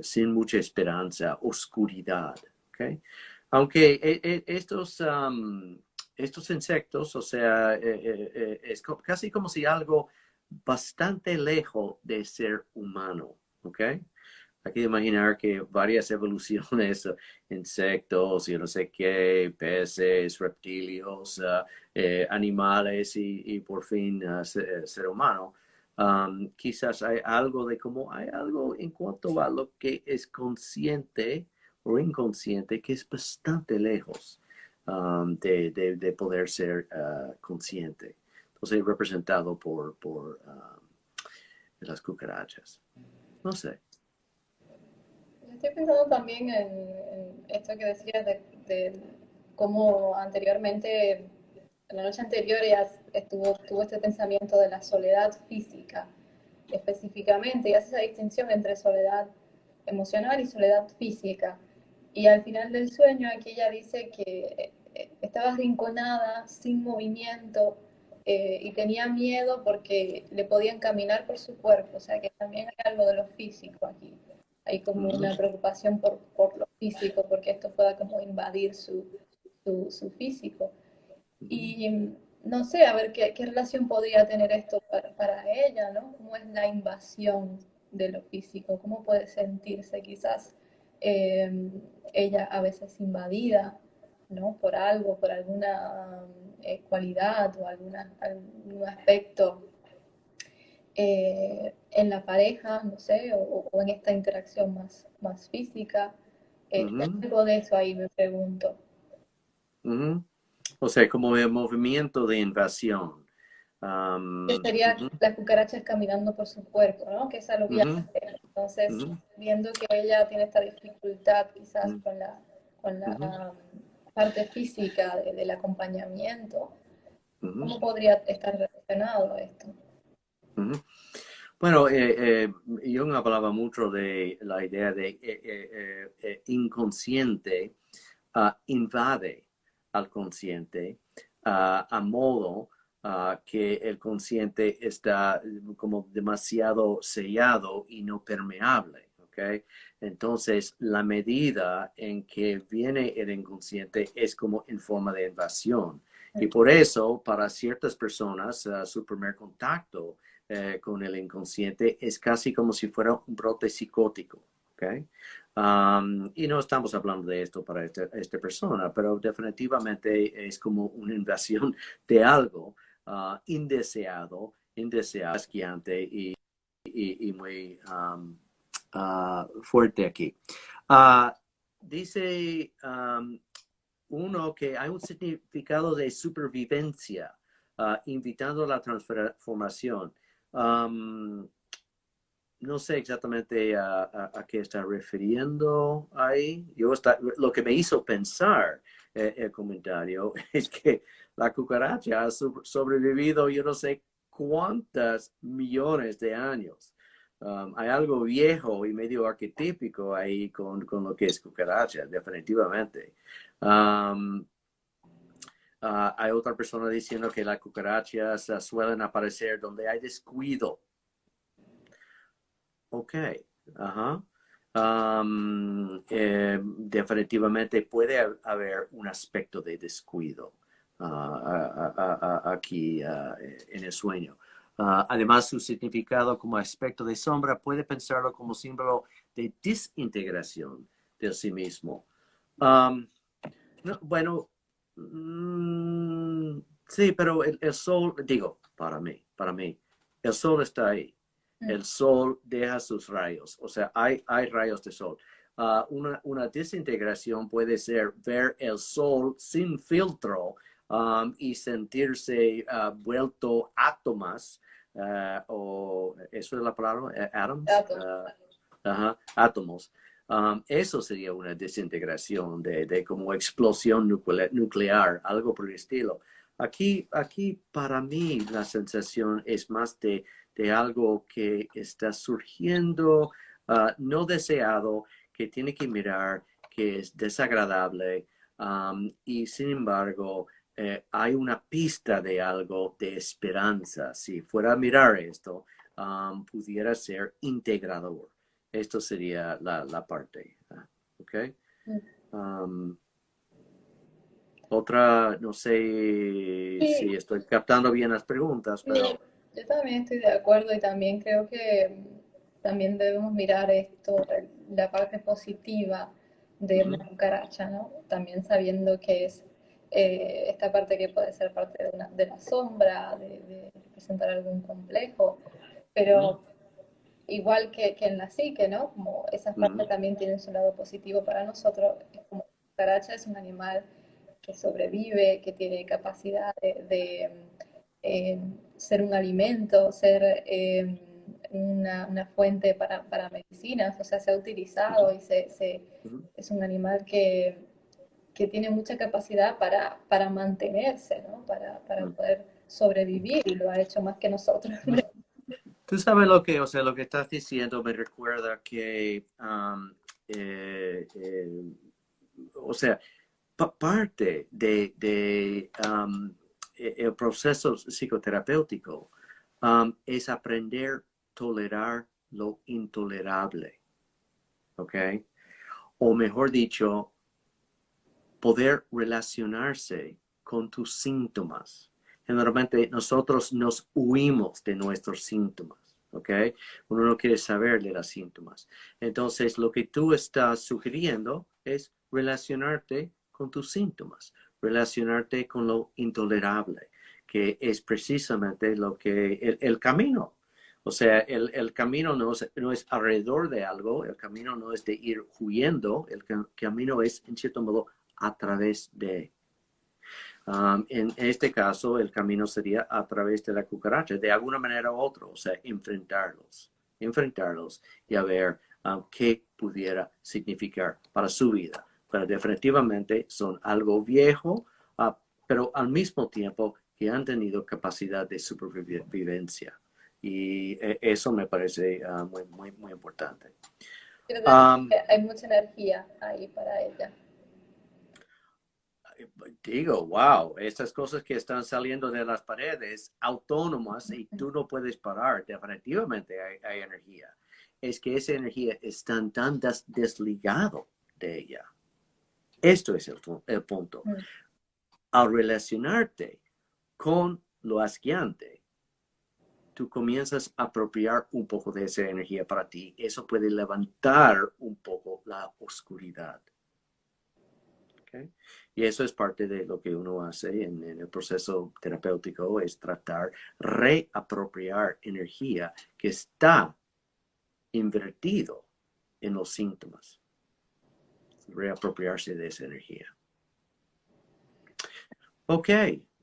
sin mucha esperanza, oscuridad, ¿ok? Aunque estos insectos, o sea, es casi como si algo bastante lejos de ser humano, ¿ok? Hay que imaginar que varias evoluciones, insectos, yo no sé qué, peces, reptilios, animales y por fin ser humano, quizás hay algo de cómo hay algo en cuanto a lo que es consciente o inconsciente que es bastante lejos de poder ser consciente. Entonces, representado por las cucarachas. No sé. Estoy pensando también en esto que decías de cómo anteriormente, en la noche anterior, ella tuvo este pensamiento de la soledad física específicamente, y hace esa distinción entre soledad emocional y soledad física. Y al final del sueño, aquí ella dice que estaba arrinconada, sin movimiento, y tenía miedo porque le podían caminar por su cuerpo, o sea que también hay algo de lo físico aquí. Hay como una preocupación por lo físico, porque esto pueda como invadir su físico. Y no sé, a ver qué relación podría tener esto para ella, ¿no? ¿Cómo es la invasión de lo físico? ¿Cómo puede sentirse quizás ella a veces invadida, ¿no? Por algo, por alguna cualidad o algún aspecto en la pareja, no sé, o en esta interacción más física. Algo de eso ahí me pregunto. O sea, como el movimiento de invasión. Que sería las cucarachas caminando por su cuerpo, ¿no? Que es algo que ella hace. Entonces, viendo que ella tiene esta dificultad quizás con la parte física del acompañamiento, ¿cómo podría estar relacionado esto? Bueno, Jung hablaba mucho de la idea de inconsciente invade al consciente a modo que el consciente está como demasiado sellado y no permeable, ¿ok? Entonces, la medida en que viene el inconsciente es como en forma de invasión. Y por eso, para ciertas personas, su primer contacto con el inconsciente es casi como si fuera un brote psicótico, ¿ok? Y no estamos hablando de esto para esta persona, pero definitivamente es como una invasión de algo indeseado, asqueante y muy fuerte aquí. Dice uno que hay un significado de supervivencia, invitando a la transformación. No sé exactamente a qué está refiriendo ahí. Lo que me hizo pensar el comentario es que la cucaracha ha sobrevivido yo no sé cuántas millones de años. Hay algo viejo y medio arquetípico ahí con lo que es cucaracha, definitivamente. Hay otra persona diciendo que las cucarachas suelen aparecer donde hay descuido. Ok, ajá. Definitivamente puede haber un aspecto de descuido aquí en el sueño. Además, su significado como aspecto de sombra puede pensarlo como símbolo de desintegración de sí mismo. No, bueno, sí, pero el sol, digo, para mí, el sol está ahí. El sol deja sus rayos, o sea, hay rayos de sol. Una desintegración puede ser ver el sol sin filtro y sentirse vuelto átomos, o eso es la palabra, atoms, átomos. Eso sería una desintegración de como explosión nuclear, algo por el estilo. Aquí para mí la sensación es más de algo que está surgiendo, no deseado, que tiene que mirar, que es desagradable, y sin embargo hay una pista de algo de esperanza. Si fuera a mirar esto, pudiera ser integrador. Esto sería la parte. ¿Ok? Otra, no sé Sí, si estoy captando bien las preguntas, sí, pero... yo también estoy de acuerdo y también creo que también debemos mirar esto, la parte positiva de una cucaracha, ¿no? También sabiendo que es esta parte que puede ser parte de la sombra, de representar algún complejo, pero igual que en la psique, ¿no? Como esas partes también tienen su lado positivo para nosotros, es como la cucaracha es un animal que sobrevive, que tiene capacidad ser un alimento, ser una fuente para medicinas, o sea, se ha utilizado y es un animal que tiene mucha capacidad para mantenerse, ¿no? Para poder sobrevivir y lo ha hecho más que nosotros. Tú sabes lo que, o sea, lo que estás diciendo me recuerda que, o sea, parte de el proceso psicoterapéutico es aprender a tolerar lo intolerable, ¿ok? O mejor dicho, poder relacionarse con tus síntomas. Generalmente nosotros nos huimos de nuestros síntomas, ¿ok? Uno no quiere saber de los síntomas. Entonces, lo que tú estás sugiriendo es relacionarte con tus síntomas, relacionarte con lo intolerable, que es precisamente lo que el camino. O sea, el camino no es alrededor de algo, el camino no es de ir huyendo, el camino es, en cierto modo, a través de. En este caso, el camino sería a través de la cucaracha, de alguna manera u otra, o sea, enfrentarlos y a ver qué pudiera significar para su vida. Pero definitivamente son algo viejo, pero al mismo tiempo que han tenido capacidad de supervivencia. Y eso me parece muy importante. Hay mucha energía ahí para ella. Digo, wow, estas cosas que están saliendo de las paredes autónomas y tú no puedes parar, definitivamente hay energía. Es que esa energía está tan desligado de ella. Esto es el punto. Al relacionarte con lo asqueante, tú comienzas a apropiar un poco de esa energía para ti. Eso puede levantar un poco la oscuridad. ¿Okay? Y eso es parte de lo que uno hace en el proceso terapéutico, es tratar reapropiar energía que está invertido en los síntomas. Reapropiarse de esa energía. Ok,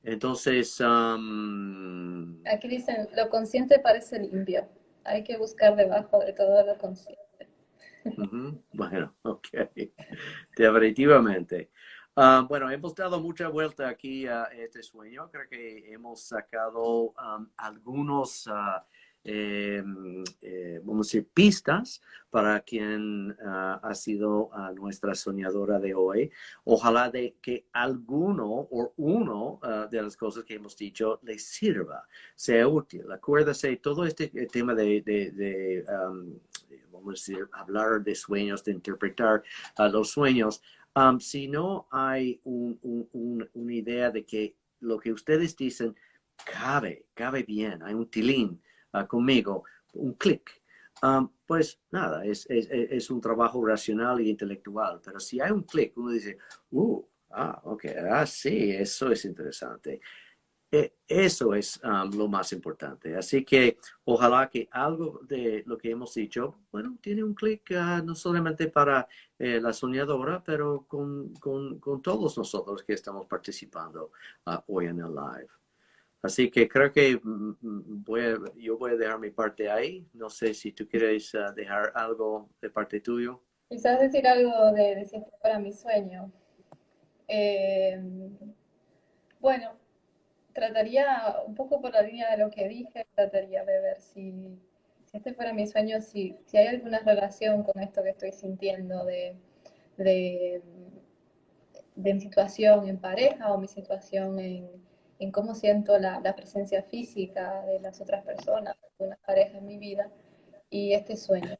entonces... Aquí dicen, lo consciente parece limpio. Hay que buscar debajo de todo lo consciente. Bueno, ok. Definitivamente. Bueno, hemos dado mucha vuelta aquí a este sueño. Creo que hemos sacado algunos, vamos a decir, pistas para quien ha sido nuestra soñadora de hoy. Ojalá de que alguno o uno de las cosas que hemos dicho les sirva, sea útil. Acuérdese, todo este tema de vamos a decir, hablar de sueños, de interpretar los sueños, si no hay una idea de que lo que ustedes dicen cabe bien, hay un tilín conmigo, un clic, pues nada, es un trabajo racional e intelectual, pero si hay un clic, uno dice, ok, sí, eso es interesante. Eso es lo más importante. Así que ojalá que algo de lo que hemos dicho, bueno, tiene un clic no solamente para la soñadora, pero con todos nosotros que estamos participando hoy en el live. Así que creo que yo voy a dejar mi parte ahí. No sé si tú quieres dejar algo de parte tuyo. Quizás decir algo de si este fuera mi sueño. Eh, bueno, trataría un poco por la línea de lo que dije, trataría de ver si este fuera mi sueño, si hay alguna relación con esto que estoy sintiendo de, de mi situación en pareja o mi situación en cómo siento la presencia física de las otras personas, de una pareja en mi vida y este sueño,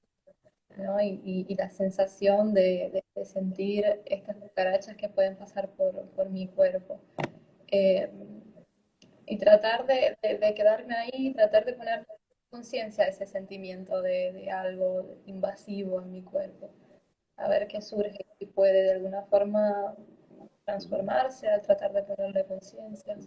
¿no? Y la sensación de sentir estas cucarachas que pueden pasar por mi cuerpo. Eh, y tratar de quedarme ahí, tratar de poner conciencia a ese sentimiento de algo invasivo en mi cuerpo, a ver qué surge, si puede de alguna forma transformarse al tratar de ponerle conciencia.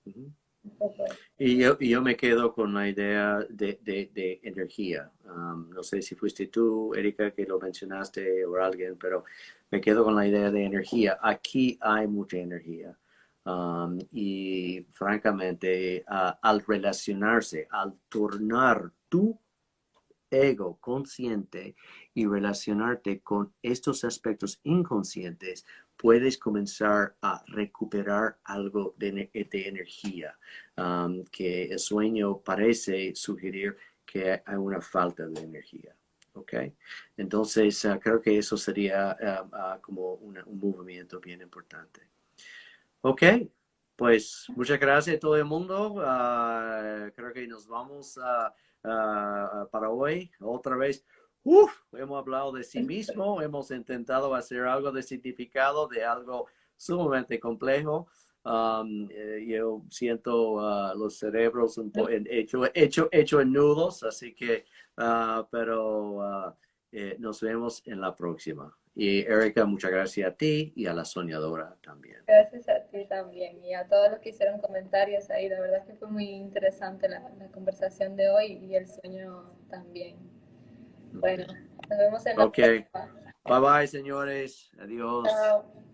Ujú. Un poco eso. Y yo me quedo con la idea de energía. No sé si fuiste tú, Erika, que lo mencionaste o alguien, pero me quedo con la idea de energía. Aquí hay mucha energía. Y francamente, al relacionarse, al tornar tu ego consciente y relacionarte con estos aspectos inconscientes, puedes comenzar a recuperar algo de energía, que el sueño parece sugerir que hay una falta de energía. ¿Ok? Entonces, creo que eso sería como un movimiento bien importante. Ok, pues muchas gracias a todo el mundo. Creo que nos vamos para hoy. Otra vez, hemos hablado de sí mismo, hemos intentado hacer algo de significado de algo sumamente complejo. Yo siento los cerebros un poco hecho en nudos, así que, pero nos vemos en la próxima. Y Erika, muchas gracias a ti y a la soñadora también. Gracias a ti también y a todos los que hicieron comentarios ahí. La verdad es que fue muy interesante la conversación de hoy y el sueño también. Bueno, nos vemos en la Ok, próxima. bye bye, señores. Adiós. Chao.